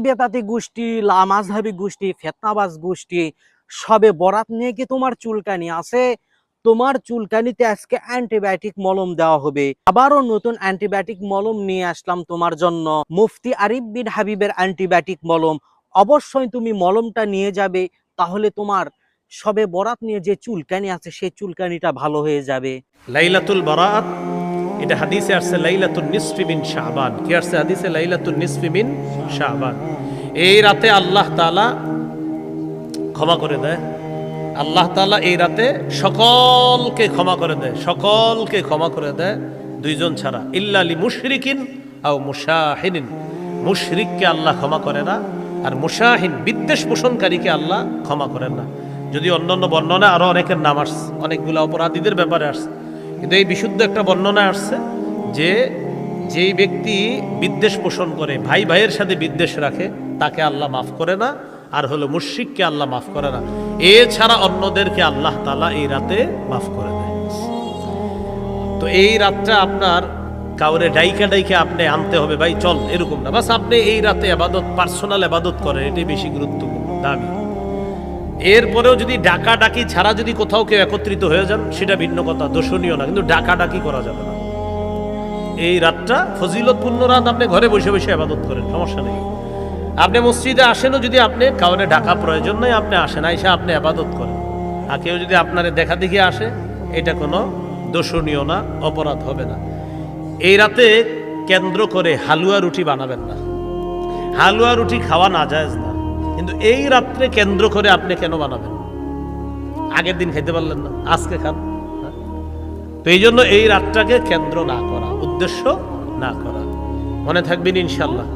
বেদাতি গোষ্ঠী, লামাযহাবী গোষ্ঠী, ফিতনাবাজ গোষ্ঠী সবে বরাত নিয়ে কি তোমার চুলকানি আছে? তোমার চুলকানিতে আজকে অ্যান্টিবায়োটিক মলম দেওয়া হবে। আবারও নতুন অ্যান্টিবায়োটিক মলম নিয়ে আসলাম তোমার জন্য, মুফতি আরিফ বিন হাবিবের অ্যান্টিবায়োটিক মলম। অবশ্যই তুমি মলমটা নিয়ে যাবে, তাহলে তোমার সবে বরাত নিয়ে যে চুলকানি আছে সেই চুলকানিটা ভালো হয়ে যাবে। লাইলাতুল বারাত, এটা হাদিসে আসছে লাইলাতুন নিসফি মিন শাবান। কি আসছে হাদিসে? লাইলাতুন নিসফি মিন শাবান। এই রাতে আল্লাহ তাআলা ক্ষমা করে দেয়। আল্লাহ তাআলা এই রাতে সকলকে ক্ষমা করে দেয়, সকলকে ক্ষমা করে দেয়, দুইজন ছাড়া। ইল্লা লি মুশরিকিন আও মুশাহিনিন। মুশরিককে আল্লাহ ক্ষমা করে না, আর মুশাহিন বিদ্বেষ পোষণকারীকে আল্লাহ ক্ষমা করেন না। যদি অন্যান্য বর্ণনা আরো অনেকের নাম আসছে, অনেকগুলো অপরাধীদের ব্যাপারে আসছে, কিন্তু এই বিশুদ্ধ একটা বর্ণনা আসছে যে যেই ব্যক্তি বিদ্বেষ পোষণ করে, ভাই ভাইয়ের সাথে বিদ্বেষ রাখে, তাকে আল্লাহ মাফ করে না। আর হলো মুশরিককে আল্লাহ মাফ করে না। এছাড়া অন্যদেরকে আল্লাহ তাআলা এই রাতে মাফ করে দেয়। তো এই রাতটা আপনার কাউরে ডাইকা ডাইকা আপনি আনতে হবে, ভাই চল, এরকম না। বাস আপনি এই রাতে ইবাদত, পার্সোনাল ইবাদত করেন, এটাই বেশি গুরুত্বপূর্ণ, দামি। এরপরেও যদি ডাকা ডাকি ছাড়া যদি কোথাও কেউ একত্রিত হয়ে যান, সেটা ভিন্ন কথা, দোষণীয় না, কিন্তু ডাকা ডাকি করা যাবে না। এই রাতটা ফজিলতপূর্ণ রাত, আপনি ঘরে বসে বসে ইবাদত করেন, সমস্যা নেই। আপনি মসজিদে আসেনও, যদি আপনি কাউরে ডাকা প্রয়োজন নেই, আপনি আসেন, আইসা আপনি ইবাদত করেন। আর কেউ যদি আপনার দেখা দেখি আসে, এটা কোনো দোষণীয় না, অপরাধ হবে না। এই রাতে কেন্দ্র করে হালুয়া রুটি বানাবেন না। হালুয়া রুটি খাওয়া নাজায়েজ না, কিন্তু এই রাত্রে কেন্দ্র করে আপনি কেন বানাবেন? আগের দিন খেতে পারলেন না, আজকে খান। তো এই জন্য এই রাতটাকে কেন্দ্র না করা, উদ্দেশ্য না করা। মনে থাকবেন ইনশাল্লাহ।